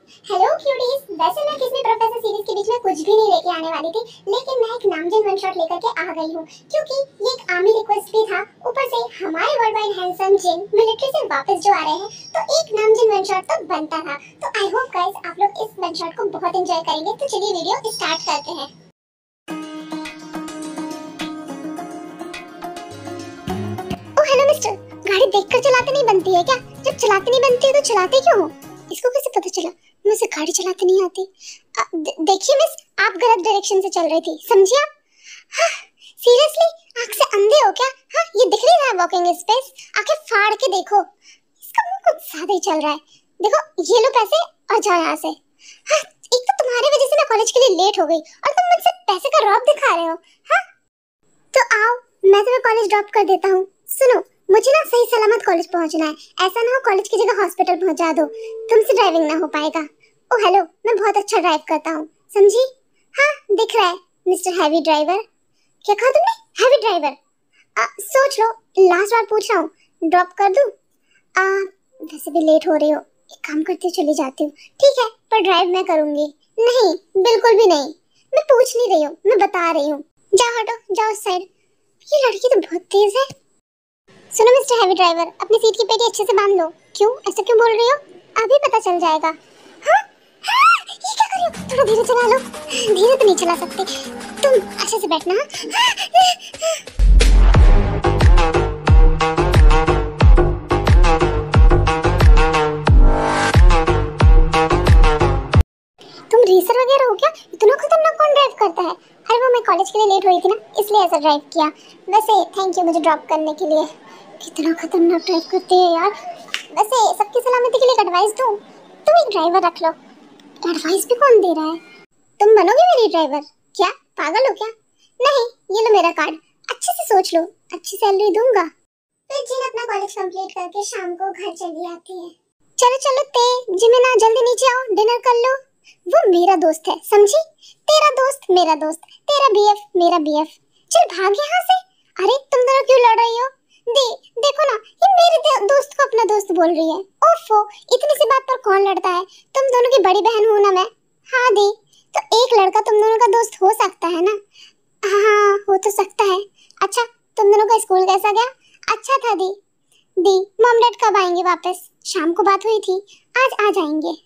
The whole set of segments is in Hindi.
Hello cuties. वैसे मैं किसने प्रोफेसर सीरीज के बीच में कुछ भी नहीं लेके आने वाली थी, लेकिन मैं एक नामजन वन शॉट लेकर के आ गई हूँ क्योंकि ये एक आर्मी रिक्वेस्ट भी था। ऊपर से हमारे वर्ल्ड वाइड हैंडसम जिन मिलिट्री से वापस जो आ रहे हैं, तो एक नामजन वन शॉट तो बनता था। तो आई होप गाइस आप लोग इस वन शॉट को बहुत एंजॉय करेंगे। तो चलिए वीडियो स्टार्ट करते हैं। ओ हेलो मिस्टर, गाड़ी देखकर चलाते नहीं बनती है क्या? जब चलाते नहीं बनती है तो चलाते क्यों हो? इसको कैसे पता चला मुझे गाड़ी चलाते नहीं आती? देखिए मिस, आप गलत डायरेक्शन से चल रही थी, समझिए आप? हाँ, सीरियसली आंख से अंधे हो क्या? हाँ, ये दिख नहीं रहा है वॉकिंग स्पेस? आंखें फाड़ के देखो, इसका मुंह कुछ ज्यादा ही चल रहा है। देखो ये लो पैसे और जाओ यहाँ से। हाँ, एक तो तुम्हारी वजह से मैं कॉलेज के लिए लेट हो गई और तुम मुझसे पैसे का रौब दिखा रहे हो। हाँ तो आओ, मैं तुम्हें कॉलेज ड्रॉप कर देता हूँ। सुनो, मुझे ना सही सलामत कॉलेज पहुंचना है। ऐसा ना हो कॉलेज की जगह हॉस्पिटल पहुंचा दो, तुमसे ड्राइविंग ना हो पाएगा। ओ हेलो, मैं बहुत अच्छा ड्राइव करता हूँ, समझी? हाँ दिख रहा है मिस्टर हैवी ड्राइवर। क्या कहा तुमने? Heavy driver? सोच लो, लास्ट बार पूछ रहा हूँ, ड्रॉप कर दूँ? वैसे भी लेट हो रही हो, एक काम करती हूँ चली जाती हूँ। ठीक है, पर ड्राइव मैं करूँगी। नहीं बिल्कुल भी नहीं, मैं पूछ नहीं रही हूँ, मैं बता रही हूँ। जाओ हटो, जाओ उस साइड। ये लड़की तो बहुत तेज है। सुनो मिस्टर हैवी ड्राइवर, अपनी सीट की पेटी अच्छे से बांध लो। क्यों ऐसा क्यों बोल रही हो? अभी पता चल जाएगा। हाँ? हाँ, ये क्या कर रही हो? थोड़ा धीरे चला लो। धीरे तो नहीं चला सकते, तुम अच्छे से बैठना। तुम रेसर वगैरह हो क्या? इतना खतरनाक कौन ड्राइव करता है? अरे वो मैं कॉलेज के लिए लेट हुई थी ना, इसलिए ऐसा ड्राइव किया। वैसे थैंक यू मुझे ड्रॉप करने के लिए। कितना खतरनाक ड्राइव करते हैं यार। वैसे सबकी सलामती के लिए एडवाइस दूं, तुम एक ड्राइवर रख लो। एडवाइस भी कौन दे रहा है? तुम बनोगे मेरी ड्राइवर? क्या पागल हो क्या? नहीं, ये लो मेरा कार्ड, अच्छे से सोच लो, अच्छी सैलरी दूंगा। फिर जिन अपना कॉलेज कंप्लीट करके शाम को घर चली आती है। चलो चलो ते जिमिना, जल्दी नीचे आओ, डिनर कर लो। वो मेरा दोस्त है, समझी? तेरा दोस्त मेरा दोस्त, तेरा बीएफ मेरा बीएफ। चल भाग यहाँ से। अरे तुम दोनों क्यों लड़ रही हो? देखो ना, ये मेरे दोस्त को अपना दोस्त बोल रही है। ओफो, इतनी सी बात पर कौन लड़ता है? तुम दोनों की बड़ी बहन हूँ ना मैं। हाँ दी, तो एक लड़का तुम दोनों का दोस्त हो सकता है ना? हाँ हो तो सकता है। अच्छा तुम दोनों का स्कूल कैसा गया? अच्छा था दी। मॉम डैड कब आएंगे वापस? शाम को बात हुई थी, आज आ जाएंगे।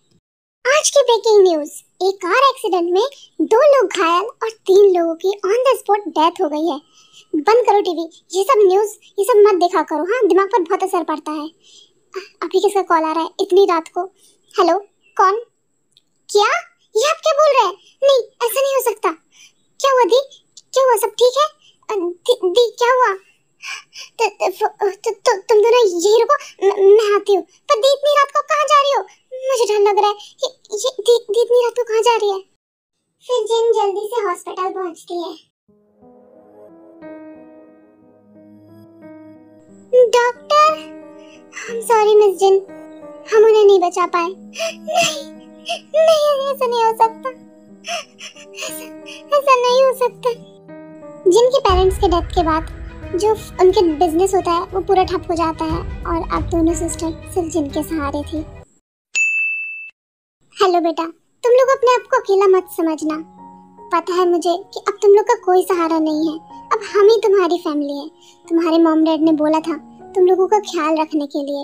आज की ब्रेकिंग न्यूज, एक कार एक्सीडेंट में 2 लोग घायल और 3 लोगों की ऑन द स्पॉट डेथ हो गई है। बंद करो टीवी, ये सब न्यूज ये सब मत देखा करो। हाँ, दिमाग पर बहुत असर पड़ता है। अभी किसका कॉल आ रहा है इतनी रात को? हेलो, कौन? क्या? ये आप क्या बोल रहे हैं? नहीं ऐसा नहीं हो सकता। क्या हुआ दी? क्या हुआ, सब ठीक है? दी क्या हुआ? तुम दोनों यही रुको, मैं आती हूँ। पर दी इतनी रात को कहाँ जा रही हो? मुझे डर लग रहा है। ये दी इतनी रात को कहाँ जा रही है? फिर जिन जल्दी से हॉस्पिटल पहुँचती है। डॉक्टर, I'm sorry मिस जिन, हम उन्हें नहीं बचा पाए। नहीं नहीं, ऐसा नहीं हो सकता, ऐसा नहीं हो सकता। जिन के पेरेंट्स के डेथ के बाद जो उनके बिजनेस होता है वो पूरा ठप हो जाता है और अब दोनों सिस्टर सिर्फ जिन के सहारे थी। हेलो बेटा, तुम लोग अपने आप को अकेला मत समझना। पता है मुझे कि अब तुम लोग का कोई सहारा नहीं है, अब हम ही तुम्हारी फैमिली है। तुम्हारे मॉम डैड ने बोला था तुम लोगों का ख्याल रखने के लिए।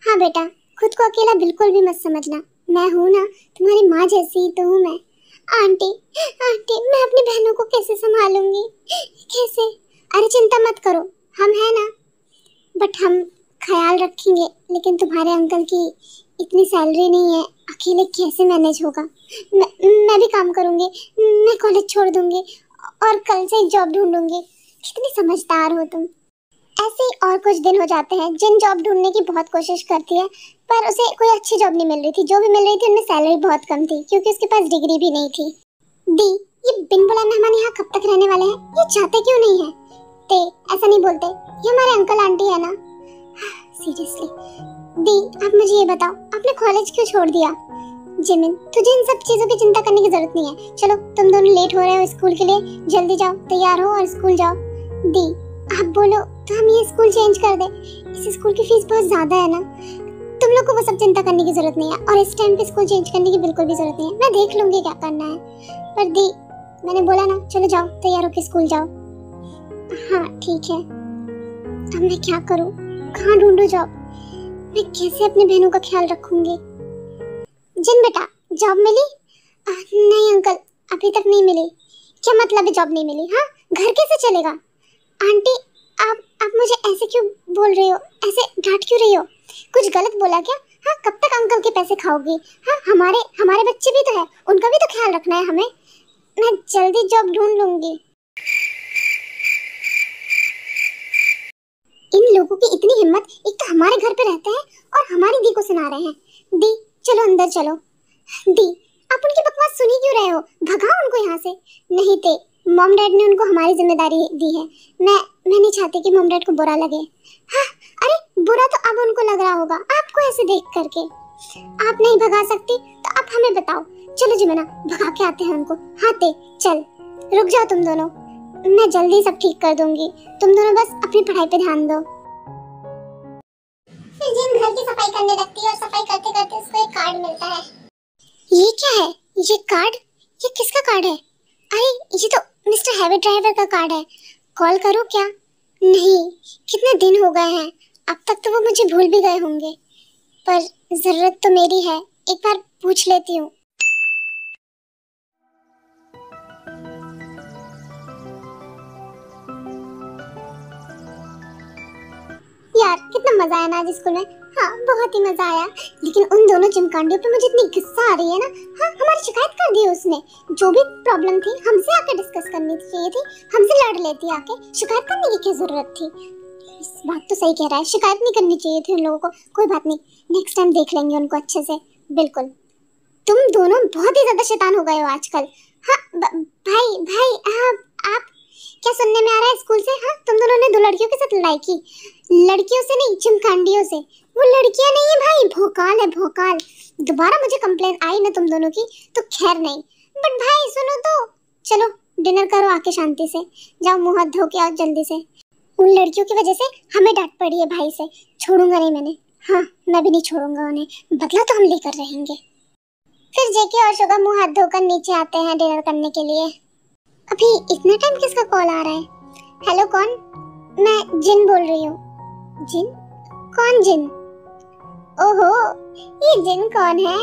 हाँ बेटा, खुद को अकेला बिल्कुल भी मत समझना, मैं हूँ ना, तुम्हारी माँ जैसी तो हूँ मैं। आंटी मैं अपनी बहनों को कैसे संभालूंगी? कैसे? अरे चिंता मत करो, हम हैं ना, बट हम ख्याल रखेंगे। लेकिन तुम्हारे अंकल की इतनी सैलरी नहीं है, अकेले कैसे मैनेज होगा? मैं भी काम करूँगी, मैं कॉलेज छोड़ दूँगी और कल से एक जॉब ढूंढूंगी। कितनी समझदार हो तुम। ऐसे ही और कुछ दिन हो जाते हैं, जिन जॉब ढूंढने की बहुत कोशिश करती है पर उसे कोई अच्छी जॉब नहीं मिल रही थी। जो भी मिल रही थी उनमें सैलरी बहुत कम थी क्योंकि उसके पास डिग्री भी नहीं थी। दी, ये बिन बुलाए मेहमान यहाँ कब तक रहने वाले हैं? ये चाहते क्यों नहीं है? ते ऐसा नहीं बोलते, ये हमारे अंकल आंटी है ना। सीरियसली दी, आप मुझे ये बताओ, आपने कॉलेज क्यों छोड़ दिया? जिमिन, तुझे इन सब चीजों की चिंता करने की जरूरत नहीं है। चलो तुम दोनों लेट हो रहे हो स्कूल के लिए, जल्दी जाओ, तैयार हो और स्कूल जाओ। दी, आप बोलो तो हम ये स्कूल चेंज कर दे। इस स्कूल की फीस बहुत ज्यादा है ना। तुम लोग को वो सब चिंता करने की जरूरत नहीं है और इस टाइम पे स्कूल चेंज करने की बिल्कुल भी जरूरत नहीं है। मैं देख लूंगी क्या करना है। पर दी, मैंने बोला ना, चलो जाओ, तैयार होके स्कूल जाओ। हाँ ठीक है। अब मैं क्या करूँ, कहाँ ढूंढूं जॉब? मैं कैसे अपनी बहनों का ख्याल रखूंगी? जिन बेटा, जॉब मिली? नहीं अंकल, अभी तक नहीं मिली। क्या मतलब है जॉब नहीं मिली? हाँ, घर कैसे चलेगा? आंटी, आप मुझे ऐसे क्यों बोल रही हो? ऐसे डांट क्यों रही हो? कुछ गलत बोला क्या? हाँ, कब तक अंकल के पैसे खाओगी? हाँ, हमारे बच्चे भी तो है, उनका भी तो ख्याल रखना है हमें। मैं जल्दी जॉब ढूंढ लूंगी। इन लोगों की इतनी हिम्मत, एक तो हमारे घर पे रहते हैं और हमारी दी को सुना रहे हैं। दी, चलो अंदर चलो। दी, आप उनकी बकवास सुन ही क्यों रहे हो? भगाओ उनको यहाँ से। नहीं ते, मॉम डैड ने उनको हमारी जिम्मेदारी दी है। मैं नहीं चाहती कि मॉम डैड को बुरा लगे। हाँ, अरे बुरा तो अब उनको लग रहा होगा आपको ऐसे देख करके। आप नहीं भगा सकती तो आप हमें बताओ। चलो जी मना, भगा के आते हैं उनको। हाँ ते, चल। रुक जाओ तुम दोनों, मैं जल्दी सब ठीक कर दूंगी। तुम दोनों बस अपनी पढ़ाई पे ध्यान दो। फिर जिन घर की सफाई करने लगती है और सफाई करते करते उसको एक कार्ड मिलता है। ये क्या है? ये कार्ड? ये किसका कार्ड है? अरे ये तो मिस्टर हैवी ड्राइवर का कार्ड है। कॉल करूं क्या? नहीं, कितने दिन हो गए हैं, अब तक तो वो मुझे भूल भी गए होंगे। पर जरूरत तो मेरी है, एक बार पूछ लेती हूँ। यार कितना मजा आया ना आज स्कूल में। हाँ, बहुत ही मजा आया। लेकिन उन दोनों चिमकांडियों पे मुझे इतनी गुस्सा आ रही है ना। हाँ, हमारी शिकायत कर दी उसने। जो भी प्रॉब्लम थी हमसे आके डिस्कस करनी चाहिए थी, हमसे लड़ लेती आके। शिकायत करने की क्या जरूरत थी? इस बात तो सही कह रहा है, शिकायत नहीं करनी चाहिए थी उन लोगों को। कोई बात नहीं, नेक्स्ट टाइम देख लेंगे उनको अच्छे से। बिल्कुल। तुम दोनों बहुत ही ज्यादा शैतान हो गए हो आजकल। हाँ भाई भाई, आप क्या सुनने में आ रहा है स्कूल से? हाँ, तुम दोनों ने दो लड़कियों के साथ लड़ाई की। लड़कियों से नहीं, चिमकांडियों से। वो लड़कियां नहीं है भाई, भोकाल है भोकाल। दोबारा मुझे कंप्लेन आई ना तुम दोनों की तो खैर नहीं। बट भाई सुनो तो, चलो डिनर करो आके शांति से। जाओ मुंह हाथ धो के आओ जल्दी से। उन लड़कियों की वजह से हमें डांट पड़ी है भाई से। छोड़ूंगा नहीं मैंने। हाँ, मैं भी नहीं छोड़ूंगा उन्हें, बदला तो हम लेकर रहेंगे। फिर जेके और शुगा मुंह हाथ धोकर नीचे आते हैं डिनर करने के लिए। अभी इतना टाइम किसका कॉल आ रहा है? हेलो, कौन? मैं जिन बोल रही हूँ। जिन? कौन जिन? ओहो, ये जिन कौन है?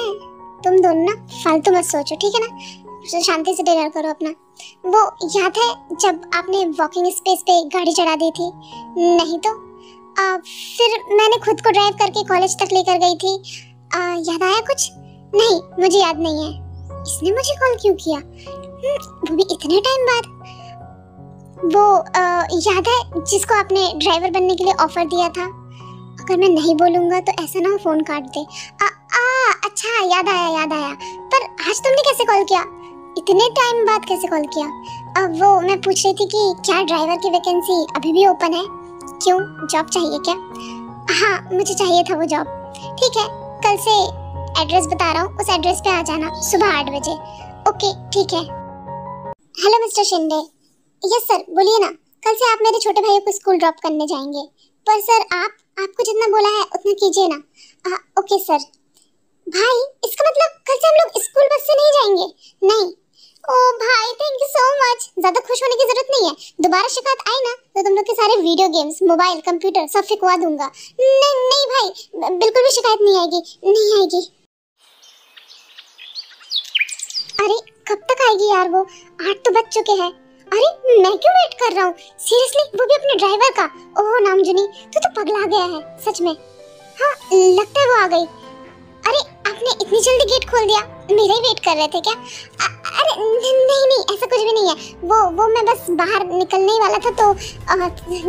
तुम दोनों ना फालतू मत सोचो, ठीक है ना? शांति से डिनर करो अपना। वो याद है जब आपने वॉकिंग स्पेस पे गाड़ी चढ़ा दी थी? नहीं तो फिर मैंने खुद को ड्राइव करके कॉलेज तक लेकर गई थी। याद आया कुछ? नहीं, मुझे याद नहीं है। इसने मुझे कॉल क्यों किया? वो भी इतने टाइम बाद। वो याद है जिसको आपने ड्राइवर बनने के लिए ऑफर दिया था? अगर मैं नहीं बोलूंगा तो ऐसा ना हो फोन काट दे। अच्छा, याद आया। पर आज तुमने कैसे कॉल किया? इतने टाइम बाद कैसे कॉल किया? वो मैं पूछ रही थी कि क्या ड्राइवर की वैकेंसी अभी भी ओपन है? क्यों, जॉब चाहिए क्या? हाँ, मुझे चाहिए था वो जॉब। ठीक है, कल से एड्रेस बता रहा हूँ, उस एड्रेस पे आ जाना सुबह 8 बजे। ओके ठीक है। Hello mister Shinde. Yes sir, बोलिए ना। कल से आप मेरे छोटे भाई को स्कूल ड्रॉप करने जाएंगे। पर सर आपको जितना बोला है उतना कीजिए ना। Okay sir. भाई, इसका मतलब कल से हम लोग स्कूल बस से नहीं जाएंगे? नहीं। ओ भाई, थैंक यू सो मच। ज्यादा खुश होने की जरूरत नहीं है। दोबारा शिकायत आई ना तो तुम लोग के सारे वीडियो गेम्स, मोबाइल, कंप्यूटर सब फेंकवा दूंगा। नहीं भाई, बिल्कुल भी शिकायत नहीं आएगी। अरे कब तक आएगी यार वो? 8 तो बज चुके हैं। अरे मैं क्यों वेट कर रहा हूँ? सीरियसली, वो भी अपने ड्राइवर का। ओह नामजुनी, तू तो पगला गया है सच में। हाँ, लगता है वो आ गई। अरे आपने इतनी जल्दी गेट खोल दिया, मेरा ही वेट कर रहे थे क्या? अरे नहीं, ऐसा कुछ भी नहीं है। वो मैं बस बाहर निकलने ही वाला था तो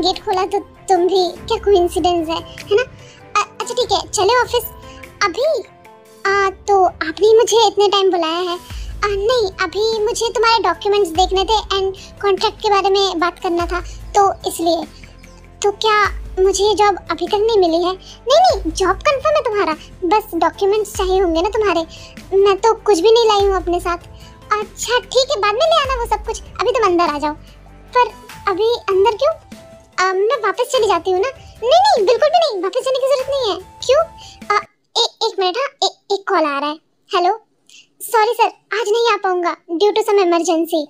गेट खोला तो तुम भी। क्या कोइंसिडेंस है ना? अच्छा ठीक है, चले ऑफिस अभी। तो आपने मुझे इतने टाइम बुलाया है? नहीं, अभी मुझे तुम्हारे डॉक्यूमेंट्स देखने थे एंड कॉन्ट्रैक्ट के बारे में बात करना था तो इसलिए। तो क्या मुझे जॉब अभी तक नहीं मिली है? नहीं, जॉब कंफर्म है तुम्हारा, बस डॉक्यूमेंट्स चाहिए होंगे ना तुम्हारे। मैं तो कुछ भी नहीं लाई हूँ अपने साथ। अच्छा ठीक है, बाद में ले आना वो सब कुछ। अभी तुम अंदर आ जाओ। पर अभी अंदर क्यों? मैं वापस चली जाती हूँ ना। नहीं, बिल्कुल भी नहीं, वापस जाने की जरूरत नहीं है। क्यों? एक मिनट, हाँ एक कॉल आ रहा है। हेलो, सॉरी सर, आज नहीं आ पाऊंगा ड्यू टू सम इमरजेंसी।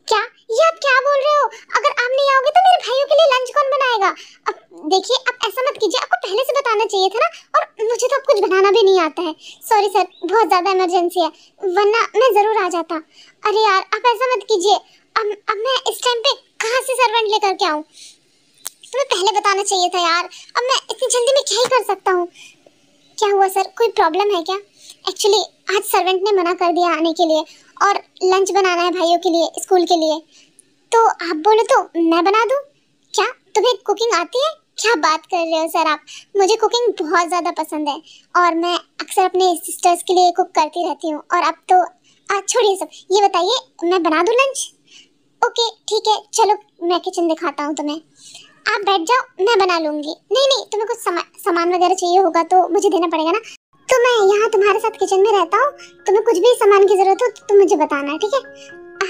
क्या? ये आप क्या बोल रहे हो? अगर आप नहीं आओगे तो मेरे भाइयों के लिए लंच कौन बनाएगा? अब देखिए, आप ऐसा मत कीजिए, आपको पहले से बताना चाहिए था ना, और मुझे तो अब कुछ बनाना भी नहीं आता है। सॉरी सर, बहुत ज्यादा इमरजेंसी है, वरना मैं जरूर आ जाता। अरे यार, आप ऐसा मत कीजिए। अब मैं इस टाइम पे कहाँ से सर्वेंट लेकर के आऊँ? तुम्हें पहले बताना चाहिए था यार। अब मैं इतनी जल्दी में क्या ही कर सकता हूँ? क्या हुआ सर, कोई प्रॉब्लम है क्या? एक्चुअली आज सर्वेंट ने मना कर दिया आने के लिए, और लंच बनाना है भाइयों के लिए, स्कूल के लिए। तो आप बोले तो मैं बना दूं? क्या तुम्हें कुकिंग आती है? क्या बात कर रहे हो सर आप? मुझे कुकिंग बहुत ज़्यादा पसंद है, और मैं अक्सर अपने सिस्टर्स के लिए कुक करती रहती हूँ। और अब तो छोड़िए सब, ये बताइए मैं बना दूं लंच? ओके ठीक है, चलो मैं किचन दिखाता हूँ तुम्हें। आप बैठ जाओ, मैं बना लूँगी। नहीं नहीं, तुम्हें कुछ सामान वगैरह चाहिए होगा तो मुझे देना पड़ेगा ना। तो मैं यहाँ तुम्हारे साथ किचन में रहता हूँ, तुम्हें कुछ भी सामान की जरूरत हो तो तुम मुझे बताना, ठीक है?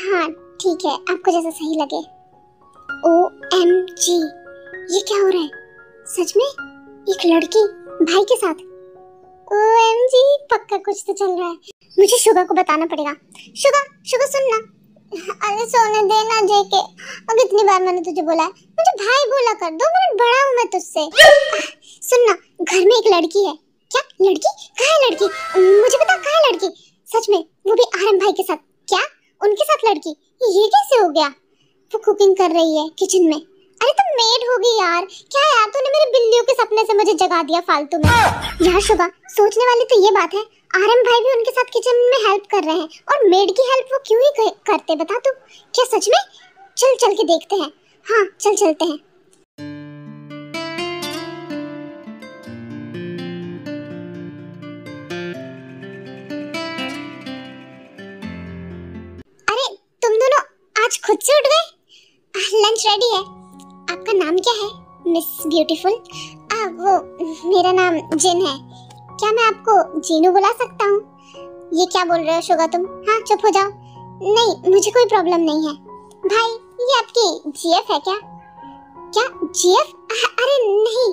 हाँ ठीक है, आपको जैसा सही लगे। OMG, ये क्या हो रहा है? सच में एक लड़की भाई के साथ? OMG, पक्का कुछ तो चल रहा है। मुझे शुगा को बताना पड़ेगा। शुगा, शुगा सुन ना। अरे सोने दे ना जेके, अब इतनी बार मैंने तुझे बोला है, मुझे भाई बोला कर, 2 मिनट बड़ा हूँ मैं तुझसे। सुन ना, घर में एक लड़की है। क्या लड़की? कहाँ है लड़की? मुझे बता, कहाँ है लड़की? सच में, वो भी RM भाई के साथ? क्या उनके साथ लड़की? ये कैसे हो गया? वो कुकिंग कर रही है किचन में। अरे तो मेड होगी यार। क्या यार, तूने मेरे बिल्लियों के सपने से मुझे जगा दिया फालतू में। यार शुभा, सोचने वाली तो ये बात है, RM भाई भी उनके साथ किचन में हेल्प कर रहे हैं, और मेड की हेल्प वो क्यों ही करते, बता तू? क्या सच में? चल चल के देखते हैं। हाँ चल चलते हैं। अरे तुम दोनों आज खुद से उठ गए? लंच रेडी है। आपका नाम क्या है मिस ब्यूटीफुल? वो मेरा नाम जिन है। क्या मैं आपको जीनू बुला सकता हूँ? ये क्या बोल रहे हो शुगा तुम? हाँ चुप हो जाओ। नहीं, मुझे कोई प्रॉब्लम नहीं है। भाई, ये आपकी GF है क्या? क्या GF? अरे नहीं,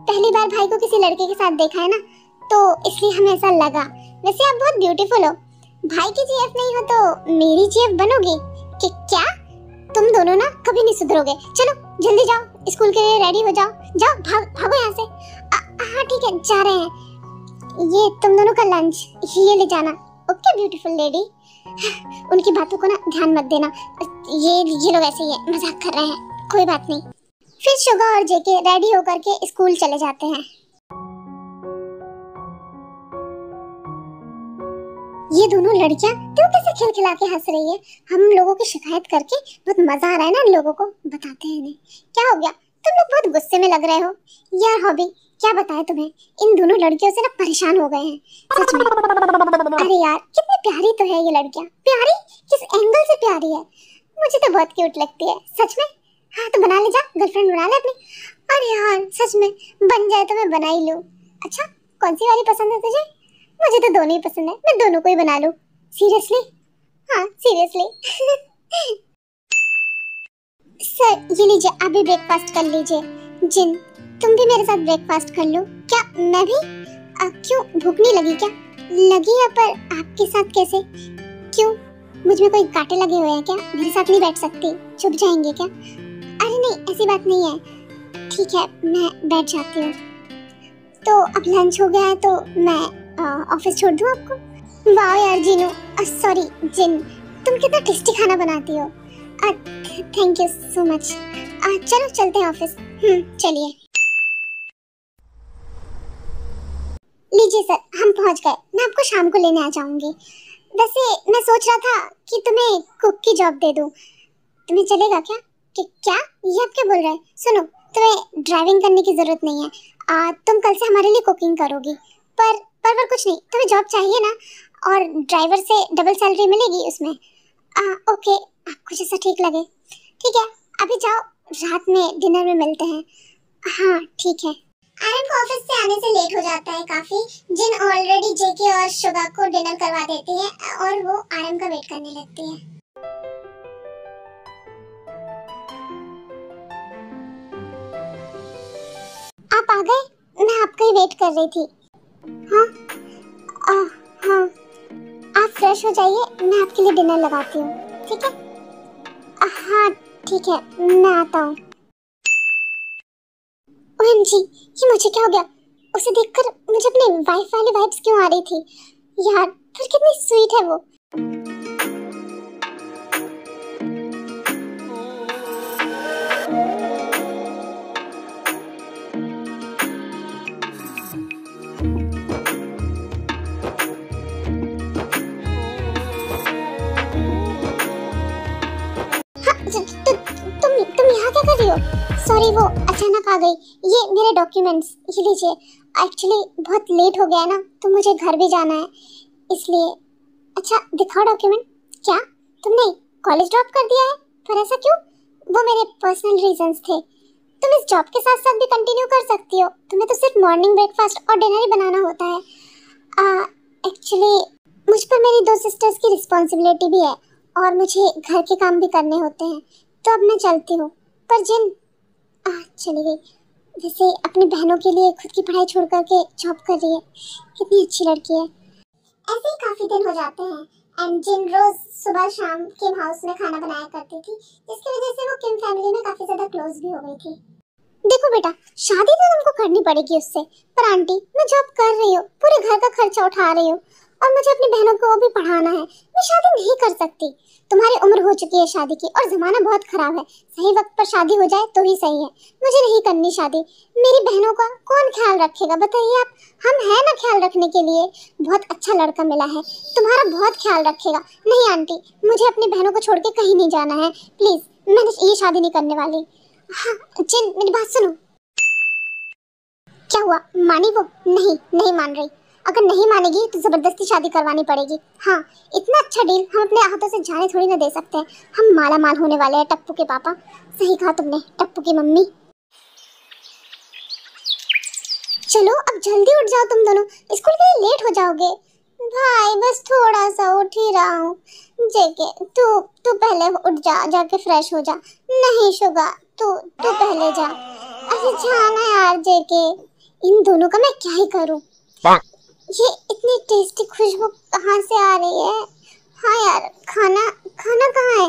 पहली बार भाई को किसी लड़के के साथ देखा है ना, तो इसलिए हमें ऐसा लगा। वैसे आप बहुत ब्यूटीफुल हो। भाई की GF नहीं हो तो मेरी GF बनोगी? कि क्या? तुम दोनों ना कभी नहीं सुधरोगे। चलो जल्दी जाओ, स्कूल के लिए रेडी हो जाओ। जाओ, भागो यहाँ से। हाँ ठीक है, जा रहे हैं। ये तुम दोनों का लंच ये ले जाना। Okay beautiful lady. उनकी बातों को ना ध्यान मत देना, ये लोग ऐसे ही है, मजाक कर रहे हैं, कोई बात नहीं। फिर शुगा और जेके रेडी होकर के स्कूल चले जाते हैं। ये दोनों लड़कियां तो कैसे खिलखिला के हंस रही है। हम लोगों की शिकायत करके बहुत मजा आ रहा है ना इन लोगों को, बताते हैं इन्हें। क्या हो गया, तुम लोग बहुत गुस्से में लग रहे हो यार। हॉबी, क्या बताएं तुम्हें, इन दोनों लड़कियों से ना परेशान हो गए हैं सच में। अरे यार, कितनी प्यारी तो है ये लड़कियां। प्यारी? किस एंगल से प्यारी है? मुझे तो बहुत क्यूट लगती है सच में। हाँ तो बना ले, जा गर्लफ्रेंड बना ले अपनी। अरे यार सच में, बन जाए तो मैं बना ही लूं। अच्छा, कौन सी वाली पसंद है तुझे? मुझे तो दोनों ही पसंद है, मैं दोनों को ही बना लूं। सीरियसली? हाँ सीरियसली। सर ये लीजिए, आप भी ब्रेकफास्ट कर लीजिए। जिन, तुम भी मेरे साथ ब्रेकफास्ट कर लो। क्या मैं भी? क्यों, भूख नहीं लगी क्या? लगी है, पर आपके साथ कैसे? क्यों, मुझ में कोई कांटे लगे हुए हैं क्या? मेरे साथ नहीं बैठ सकती, चुप जाएंगे क्या? अरे नहीं, ऐसी बात नहीं है। ठीक है, मैं बैठ जाती हूँ। तो अब लंच हो गया है तो मैं ऑफिस छोड़ दूँ आपको? वाह यार जीनू, सॉरी जिन, तुम कितना टेस्टी खाना बनाती हो। Thank you so much. चलो चलते हैं ऑफिस। चलिए। लीजिए सर, हम पहुंच गए। मैं आपको शाम को लेने आ जाऊंगी। वैसे मैं सोच रहा था कि तुम्हें कुक की जॉब दे दूं, तुम्हें चलेगा क्या? क्या ये आप क्या बोल रहे हैं? सुनो, तुम्हें ड्राइविंग करने की जरूरत नहीं है। तुम कल से हमारे लिए कुकिंग करोगी। पर कुछ नहीं, तुम्हें जॉब चाहिए ना, और ड्राइवर से डबल सैलरी मिलेगी उसमें। ओके, आपको जैसा ठीक लगे। ठीक है, अभी जाओ, रात में डिनर में मिलते हैं। हाँ ठीक है। आरएम को ऑफिस से आने से लेट हो जाता है काफी। जिन ऑलरेडी जेके और शुगा को डिनर करवा देती है, और वो आरएम का वेट करने लगती है। आप आ गए? मैं आपका ही वेट कर रही थी। हाँ हाँ, आप फ्रेश हो जाइए, मैं आपके लिए डिनर लगाती हूँ, ठीक है? हाँ ठीक है, मैं आता हूँ। ओएमजी, ये मुझे क्या हो गया? उसे देखकर मुझे अपनी वाइफ वाली वाइब्स क्यों आ रही थी यार? पर कितनी स्वीट है वो। तुम यहाँ क्या कर रही हो? सॉरी, वो अचानक आ गई। ये मेरे डॉक्यूमेंट्स, ये लीजिए। एक्चुअली बहुत लेट हो गया ना, तो मुझे घर भी जाना है, इसलिए। अच्छा दिखाओ डॉक्यूमेंट। क्या तुमने कॉलेज ड्रॉप कर दिया है? पर ऐसा क्यों? वो मेरे पर्सनल रीजंस थे। तुम इस जॉब के साथ साथ भी कंटिन्यू कर सकती हो, तुम्हें तो सिर्फ मॉर्निंग ब्रेकफास्ट और डिनर ही बनाना होता है। एक्चुअली मुझ पर मेरी 2 सिस्टर्स की रिस्पॉन्सिबिलिटी भी है और मुझे घर के काम भी करने होते हैं, तो अब मैं चलती हूँ। पर जिन चली गई। वैसे अपनी बहनों के लिए खुद की पढ़ाई छोड़ करके जॉब कर रही है, कितनी अच्छी लड़की है। ऐसे ही काफी दिन हो जाते हैं एंड जिन रोज सुबह शाम किम हाउस में खाना बनाया करती थी, जिसकी वजह से वो किम फैमिली में काफी ज्यादा क्लोज भी हो गई थी। देखो बेटा, शादी तो तुमको करनी पड़ेगी उससे, पर आंटी मैं जॉब कर रही हूँ, पूरे घर का खर्चा उठा रही हूँ और मुझे अपनी बहनों को भी पढ़ाना है, मैं शादी नहीं कर सकती। तुम्हारी उम्र हो चुकी है शादी की और जमाना बहुत खराब है, सही वक्त पर शादी हो जाए तो ही सही है। मुझे नहीं करनी शादी। मेरी बहनों का कौन ख्याल रखेगा बताइए आप? हम हैं ना ख्याल रखने के लिए। बहुत अच्छा लड़का मिला है, तुम्हारा बहुत ख्याल रखेगा। नहीं आंटी, मुझे अपनी बहनों को छोड़ के कहीं नहीं जाना है, प्लीज। मैंने ये शादी नहीं करने वाली। हाँ जिन, मेरी बात सुनो। क्या हुआ, मानी वो? नहीं, नहीं मान रही। अगर नहीं मानेगी तो जबरदस्ती शादी करवानी पड़ेगी। हाँ, इतना अच्छा डील हम अपने हाथों से जाने थोड़ी ना दे सकते हैं। हम माला माल होने वाले हैं टप्पू के पापा। सही कहा तुमने, टप्पू की मम्मी। चलो अब जल्दी उठ जाओ, तुम दोनों स्कूल के लिए लेट हो जाओगे। भाई बस थोड़ा सा उठ ही रहा हूँ। जेके तू पहले उठ जा, जाके फ्रेश हो जा। नहीं शुगा, तू पहले जा। अरे जाना यार जेके। इन दोनों का मैं क्या ही करूँ? ये इतनी टेस्टी खुशबू कहाँ से आ रही है? हाँ यार, खाना कहाँ है?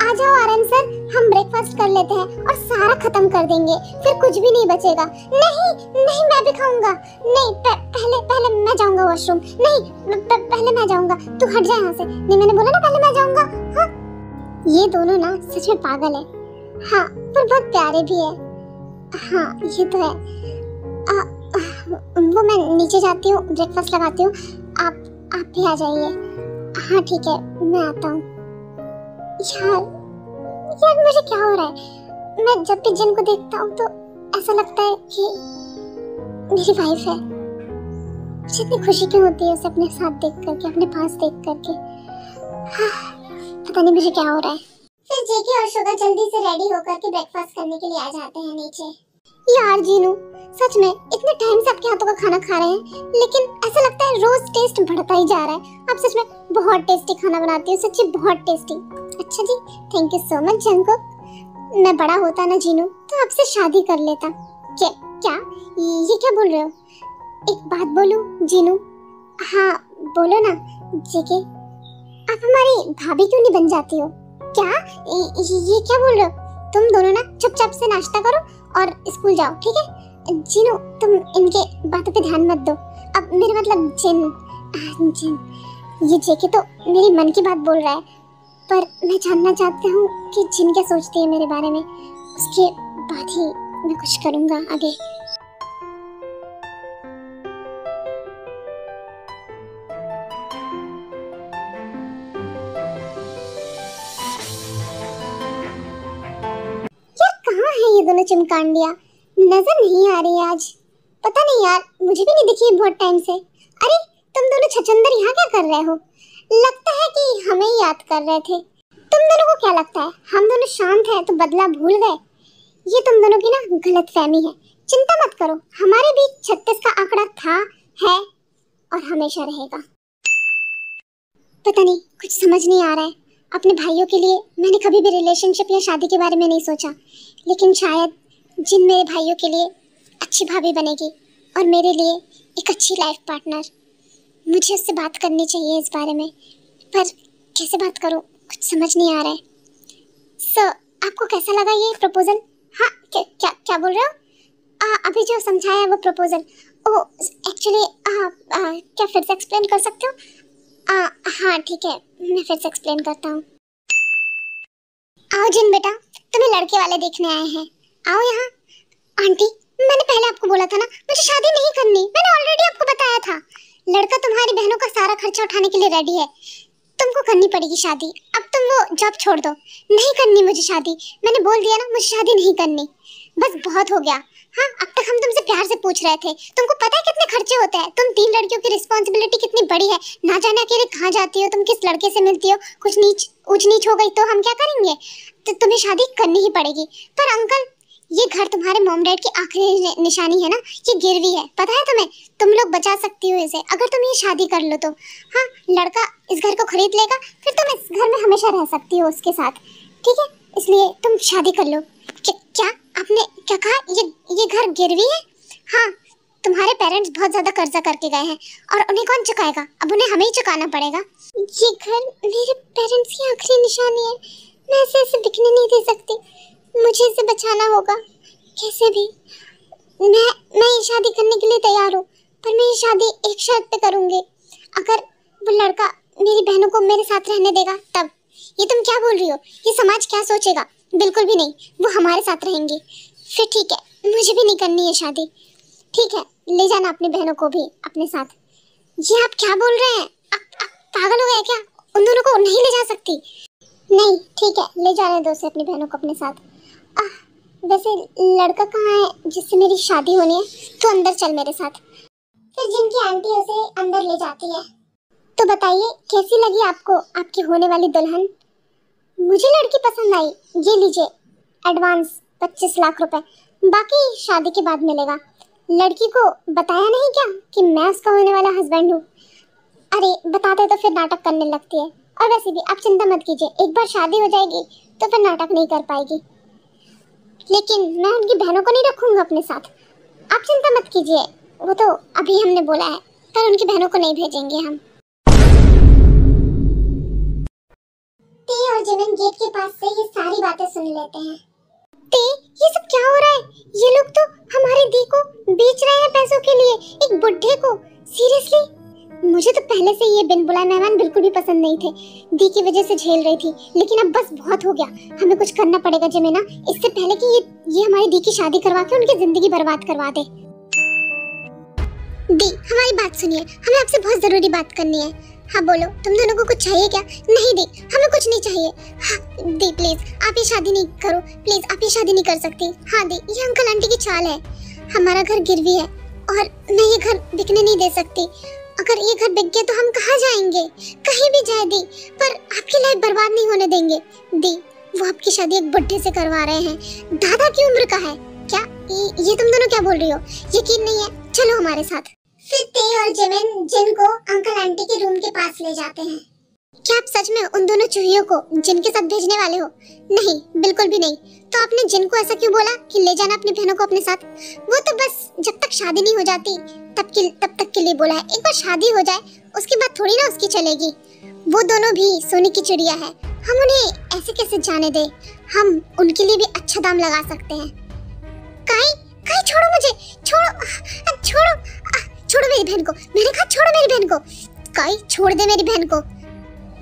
आ जाओ आराम सर, हम ब्रेकफास्ट कर लेते हैं और सारा खत्म कर देंगे, फिर कुछ भी नहीं बचेगा। नहीं नहीं, मैं भी खाऊंगा। नहीं पहले मैं जाऊंगा वॉशरूम। नहीं पहले मैं जाऊंगा। तू हट जा यहाँ से। नहीं मैंने बोला ना पहले मैं जाऊंगा। हाँ, ये दोनों ना सच में पागल है। हाँ पर बहुत प्यारे भी है। हाँ ये तो है। वो मैं नीचे जाती हूँ, ब्रेकफास्ट लगाती हूँ, आप भी आ जाइए। हाँ ठीक है, मैं आता हूँ। यार मुझे क्या हो रहा है? मैं जब भी जिन को देखता हूँ तो ऐसा लगता है कि मेरी वाइफ है। मुझे इतनी खुशी क्यों होती है उसे अपने साथ देख करके, अपने पास देख करके। हाँ, पता नहीं मुझे क्या हो रहा है। फिर जेके और शुगा जल्दी से रेडी होकर के ब्रेकफास्ट करने के लिए आ जाते हैं नीचे। यार जीनू, सच में इतने टाइम से आपके हाथों का खाना खा रहे हैं, लेकिन ऐसा लगता है रोज टेस्ट बढ़ता ही जा रहा है। आप सच में बहुत टेस्टी खाना बनाती हो, सच्ची बहुत टेस्टी। अच्छा जी, thank you so much Jungkook. मैं बड़ा होता ना जीनू तो आपसे शादी कर लेता। क्या ये क्या बोल रहे हो? एक बात बोलूं जीनू? हाँ बोलो ना जेके। आप हमारी भाभी क्यों नहीं बन जाती हो? क्या ये क्या बोल रहे हो? तुम दोनों ना चुपचाप से नाश्ता करो और स्कूल जाओ, ठीक है? जीनू तुम इनके बातों पे ध्यान मत दो। अब मेरा मतलब जिन ये जेके तो मेरी मन की बात बोल रहा है, पर मैं जानना चाहता हूँ कि जिन क्या सोचती है मेरे बारे में। उसके बाद ही मैं कुछ करूँगा आगे। यार कहाँ है ये दोनों चिमकांडिया? नजर नहीं आ रही आज। पता नहीं यार, मुझे भी नहीं दिखी बहुत टाइम से। अरे तुम दोनों छछंदर यहाँ क्या कर रहे हो? लगता है कि हमें ही याद कर रहे थे। तुम दोनों को क्या लगता है हम दोनों शांत हैं तो बदला भूल गए? ये तुम दोनों की ना गलतफहमी है। चिंता मत करो, हमारे बीच 36 का आंकड़ा था, है और हमेशा रहेगा। पता नहीं, कुछ समझ नहीं आ रहा है। अपने भाइयों के लिए मैंने कभी भी रिलेशनशिप या शादी के बारे में नहीं सोचा, लेकिन शायद जिन मेरे भाइयों के लिए अच्छी भाभी बनेगी और मेरे लिए एक अच्छी लाइफ पार्टनर। मुझे उससे बात करनी चाहिए इस बारे में, पर कैसे बात करूं कुछ समझ नहीं आ रहा है। सर, आपको कैसा लगा ये प्रपोजल? हाँ, क्या क्या क्या बोल रहे हो? अभी जो समझाया है वो प्रपोजल। ओ एक्चुअली क्या फिर से एक्सप्लेन कर सकते हो? हाँ ठीक है, मैं फिर से एक्सप्लेन करता हूँ। आओ जिन बेटा, तुम्हें लड़के वाले देखने आए हैं, आओ यहाँ। आंटी, मैंने पहले आपको बोला था ना मुझे शादी नहीं करनी, मैंने ऑलरेडी आपको बताया था। लड़का तुम्हारी बहनों का सारा खर्चा उठाने के लिए रेडी है, तुमको करनी पड़ेगी शादी। अब तुम वो जॉब छोड़ दो। नहीं करनी मुझे शादी, मैंने बोल दिया ना मुझे शादी नहीं करनी, बस बहुत हो गया। हाँ, अब तक हम तुमसे प्यार से पूछ रहे थे, तुमको पता है कितने खर्चे होते हैं? तुम 3 लड़कियों की रिस्पॉन्सिबिलिटी कितनी बड़ी है, ना जाने अकेले कहाँ जाती हो, तुम किस लड़के से मिलती हो, कुछ ऊंच नीच हो गई तो हम क्या करेंगे? तो तुम्हें शादी करनी ही पड़ेगी। पर अंकल, ये घर तुम्हारे मॉम डैड की आखिरी निशानी है ना, ये गिरवी है, पता है तुम्हें? तुम लोग बचा सकती हो इसे अगर तुम ये शादी कर लो तो। हाँ, लड़का इस घर को खरीद लेगा, फिर तुम इस घर में हमेशा रह सकती हो उसके साथ, ठीक है? इसलिए तुम शादी कर लो। क्या आपने क्या कहा? ये घर गिरवी है? हाँ, तुम्हारे पेरेंट्स बहुत ज्यादा कर्जा करके गए हैं और उन्हें कौन चुकाएगा? अब उन्हें हमें ही चुकाना पड़ेगा। ये घर मेरे पेरेंट्स की आखिरी निशानी है, मैं इसे बिकने नहीं दे सकती, मुझे इसे बचाना होगा कैसे भी। मैं ये शादी करने के लिए तैयार हूँ, पर मैं ये शादी एक शर्त पे करूँगी, अगर वो लड़का मेरी बहनों को मेरे साथ रहने देगा तब। ये तुम क्या बोल रही हो? ये समाज क्या सोचेगा? बिल्कुल भी नहीं, वो हमारे साथ रहेंगी। फिर ठीक है, मुझे भी नहीं करनी है शादी। ठीक है, ले जाना अपनी बहनों को भी अपने साथ। ये आप क्या बोल रहे हैं? आप पागल हो गए क्या? उन दोनों को नहीं ले जा सकती। नहीं, ठीक है, ले जाने दो उसे अपनी बहनों को अपने साथ। वैसे लड़का कहाँ है जिससे मेरी शादी होनी है? तो अंदर चल मेरे साथ। फिर जिनकी आंटी उसे अंदर ले जाती है। तो बताइए कैसी लगी आपको आपकी होने वाली दुल्हन? मुझे लड़की पसंद आई, ये लीजिए एडवांस 25 लाख रुपए, बाकी शादी के बाद मिलेगा। लड़की को बताया नहीं क्या कि मैं उसका होने वाला हस्बैंड हूँ? अरे बताते तो फिर नाटक करने लगती है। और वैसे भी आप चिंता मत कीजिए, एक बार शादी हो जाएगी तो फिर नाटक नहीं कर पाएगी। लेकिन मैं उनकी बहनों को नहीं रखूंगा अपने साथ, आप चिंता मत कीजिए। वो तो अभी हमने बोला है, पर उनकी बहनों को नहीं भेजेंगे हम। ते और जिमिन गेट के पास से ये सारी बातें सुन लेते हैं। ते, ये सब क्या हो रहा है? ये लोग तो हमारी दी को बेच रहे हैं पैसों के लिए, एक बुढ़े को। सीरियसली? मुझे तो पहले से ये बिन बुलाए मेहमान बिल्कुल भी पसंद नहीं थे, दी की वजह से झेल रही थी, लेकिन अब बस बहुत हो गया, हमें कुछ करना पड़ेगा जिमिना, इससे पहले कि ये हमारी दी की शादी करवा के उनकी जिंदगी बर्बाद करवा दे। दी, हमारी बात सुनिए, हमें आपसे बहुत जरूरी बात करनी है। हाँ बोलो, तुम दोनों को कुछ चाहिए क्या? नहीं दी, हमें कुछ नहीं चाहिए। हाँ दी प्लीज, आप ये शादी नहीं करो, प्लीज आप ये शादी नहीं कर सकती। हाँ दी, ये अंकल आंटी की चाल है, हमारा घर गिरवी है और मैं ये घर बिकने नहीं दे सकती। अगर ये घर बिक गया तो हम कहाँ जाएंगे? कहीं भी जाए दी, पर आपकी लाइफ बर्बाद नहीं होने देंगे। दी, वो आपकी शादी एक बुड्ढे से करवा रहे हैं, दादा की उम्र का है। क्या ये तुम दोनों क्या बोल रही हो? यकीन नहीं है? चलो हमारे साथ। फिर ते और जिमिन जिन को अंकल आंटी के रूम के पास ले जाते हैं। क्या आप सच में उन दोनों चूहियों को जिन के साथ भेजने वाले हो? नहीं, बिल्कुल भी नहीं। तो आपने जिन को ऐसा क्यों बोला कि ले जाना अपनी बहनों को अपने साथ? वो तो बस जब तक शादी नहीं हो जाती तब तक के लिए बोला है, एक बार शादी हो जाए उसके बाद थोड़ी ना उसकी चलेगी। वो दोनों भी सोने की चिड़िया है, हम उन्हें ऐसे कैसे जाने दे? हम उनके लिए भी अच्छा दाम लगा सकते हैं। काई, काई छोड़ो मुझे, छोड़ो, छोड़ो मेरी बहन को, मैंने कहा छोड़ो मेरी बहन को। काई, छोड़ दे मेरी बहन को।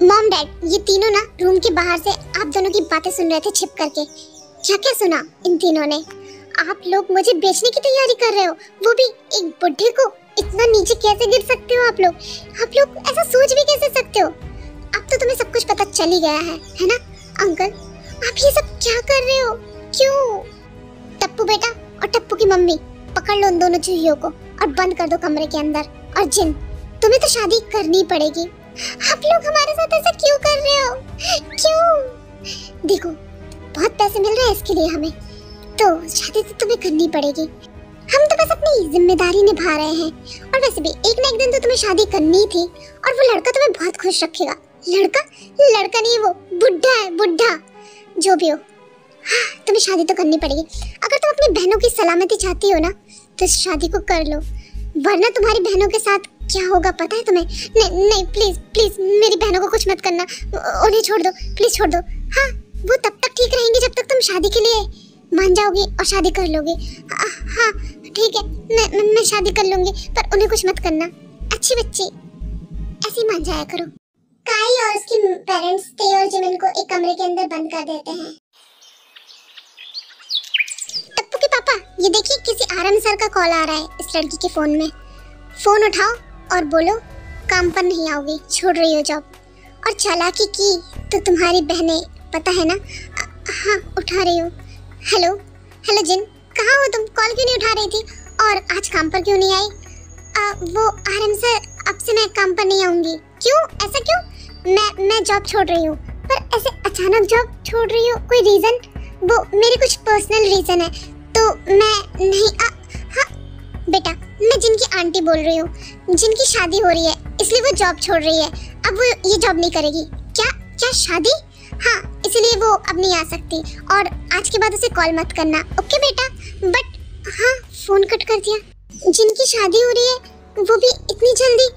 मॉम डैड, ये तीनों ना रूम के बाहर से आप दोनों की बातें सुन रहे थे छिप करके। क्या क्या सुना इन तीनों ने? आप लोग मुझे बेचने की तैयारी कर रहे हो, वो भी एक बुढ़े को। इतना नीचे कैसे गिर सकते हो आप लोग? आप लोग ऐसा सोच भी कैसे सकते हो? अब तो तुम्हें सब कुछ पता चल ही गया है ना? अंकल, आप ये सब क्या कर रहे हो? क्यों? टप्पू बेटा और टप्पू की मम्मी, पकड़ लो उन दोनों चूहियों को और बंद कर दो कमरे के अंदर। और जिन, तुम्हें तो शादी करनी पड़ेगी। आप लोग हमारे साथ ऐसा क्यों कर रहे हो? क्यों? देखो, बहुत पैसे मिल रहे हैं इसके लिए हमें, तो शादी तो तुम्हें करनी पड़ेगी। हम तो बस अपनी जिम्मेदारी निभा रहे हैं। और वैसे भी एक ना एक दिन तो तुम्हें शादी करनी थी, और वो लड़का तुम्हें बहुत खुश रखेगा। लड़का नहीं, वो बुढ़ा है, बुढ़ा जो भी हो। हाँ, तुम्हें शादी तो करनी पड़ेगी। अगर तुम अपनी बहनों की सलामती चाहती हो ना, तो इस शादी को कर लो। वरना तुम्हारी बहनों के साथ क्या होगा पता है तुम्हें? नहीं नहीं, प्लीज प्लीज मेरी बहनों को कुछ मत करना, उन्हें छोड़ दो, प्लीज छोड़ दो। हाँ, वो तब तक ठीक रहेंगे जब तक तुम शादी के लिए मान जाओगी और शादी कर लोगी। हाँ ठीक है, मैं शादी कर लूंगी, पर उन्हें कुछ मत करना। अच्छी बच्ची, ऐसे ही मान जाया करो। काई और उसके पेरेंट्स ते और जिमिन को एक कमरे के अंदर बंद कर देते हैं। टप्पू के पापा, ये देखिए किसी आरएम सर का कॉल आ रहा है इस लड़की के फोन में। फोन उठाओ और बोलो काम पर नहीं आओगी, छोड़ रही हो जॉब। और चालाकी की तो तुम्हारी बहनें, पता है ना। हाँ उठा रही हूँ। हेलो हेलो जिन, कहाँ हो तुम? कॉल क्यों नहीं उठा रही थी? और आज काम पर क्यों नहीं आई? वो आरएम सर, अब से मैं काम पर नहीं आऊंगी। क्यों, ऐसा क्यों? मैं जॉब छोड़ रही हूँ। पर ऐसे अचानक जॉब छोड़ रही हो, कोई रीजन? वो मेरे कुछ पर्सनल रीजन है तो मैं नहीं। हाँ बेटा, मैं जिनकी आंटी बोल रही हूँ, जिनकी शादी हो रही है इसलिए वो जॉब छोड़ रही है। अब वो ये जॉब नहीं करेगी। क्या क्या शादी? हाँ, इसलिए वो अब नहीं आ सकती और आज के बाद उसे कॉल मत करना, ओके बेटा? बट हाँ, फोन कट कर दिया। जिनकी शादी हो रही है वो भी इतनी जल्दी?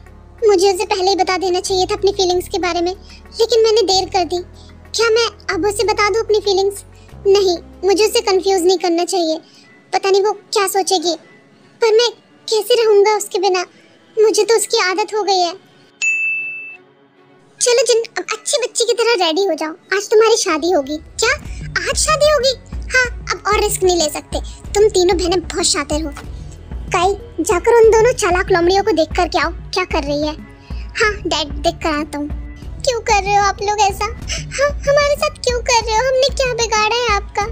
मुझे उसे पहले ही बता देना चाहिए था अपनी फीलिंग्स के बारे में, लेकिन मैंने देर कर दी। क्या मैं अब उसे बता दूं अपनी फीलिंग्स? नहीं, मुझे उसे कंफ्यूज नहीं करना चाहिए। पता नहीं वो क्या सोचेगी, पर मैं कैसे रहूंगा उसके बिना? मुझे तो उसकी आदत हो गई है। चलो जिन, अब अच्छी बच्ची की तरह रेडी हो जाओ, आज तुम्हारी शादी होगी। क्या आज शादी होगी? हाँ, अब और रिस्क नहीं ले सकते। तुम तीनों बहनें बहुत शातिर हो। काई, जाकर उन दोनों चालाक लोमड़ियों को देख कर के आओ क्या कर रही है। हाँ डैड, देख कर आता हूँ। क्यों कर रहे हो आप लोग ऐसा? हाँ, हमारे साथ क्यों कर रहे हो? हमने क्या बिगाड़ा है आपका?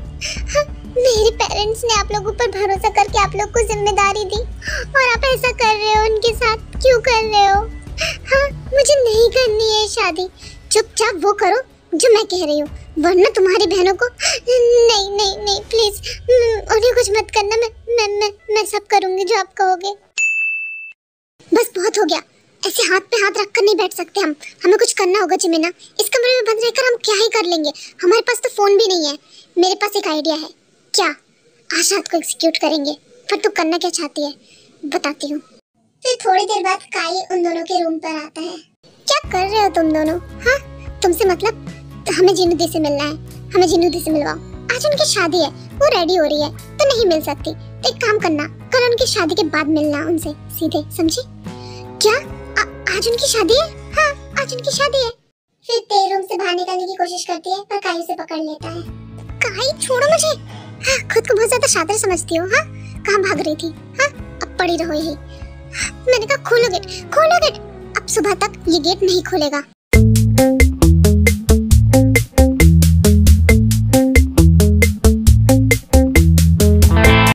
हाँ, मेरे पेरेंट्स ने आप लोगों पर भरोसा करके आप लोग को जिम्मेदारी दी और आप ऐसा कर रहे हो उनके साथ। क्यों कर रहे हो? हाँ, मुझे नहीं करनी है शादी। चुपचाप वो करो जो मैं कह रही हूँ, वरना तुम्हारी बहनों को। नहीं नहीं नहीं, प्लीज उन्हें कुछ मत करना। मैं सब करूँगी जो आप कहोगे। बस बहुत हो गया, ऐसे हाथ पे हाथ रखकर नहीं बैठ सकते हम। हमें कुछ करना होगा जिमिना। इस कमरे में बंद रहकर हम क्या ही कर लेंगे? हमारे पास तो फोन भी नहीं है। मेरे पास एक आइडिया है। क्या? आज रात को एग्जीक्यूट करेंगे। पर तू करना क्या चाहती है बताती हूँ। फिर थोड़ी देर बाद काई उन दोनों के रूम पर आता है। क्या कर रहे हो तुम दोनों? हाँ, तुमसे मतलब? हमें जिन्नू दी से मिलना है, हमें जिन्नू दी से मिलवाओ। आज उनकी शादी है, वो रेडी हो रही है तो नहीं मिल सकती। तो एक काम करना, कल उनकी शादी के बाद मिलना उनसे सीधे, समझी? क्या आज उनकी शादी है? हाँ, आज उनकी शादी है। फिर ते रूम से बाहर निकलने की कोशिश करती है पर काई उसे पकड़ लेता है। काई छोड़ो मुझे। हाँ, खुद को बहुत ज्यादा शातिर समझती हो। हाँ, कहाँ भाग रही थी? हाँ, अब पड़ी रहो यही। मैंने कहा खोलो गेट, खोलो गेट। अब सुबह तक ये गेट नहीं खुलेगा।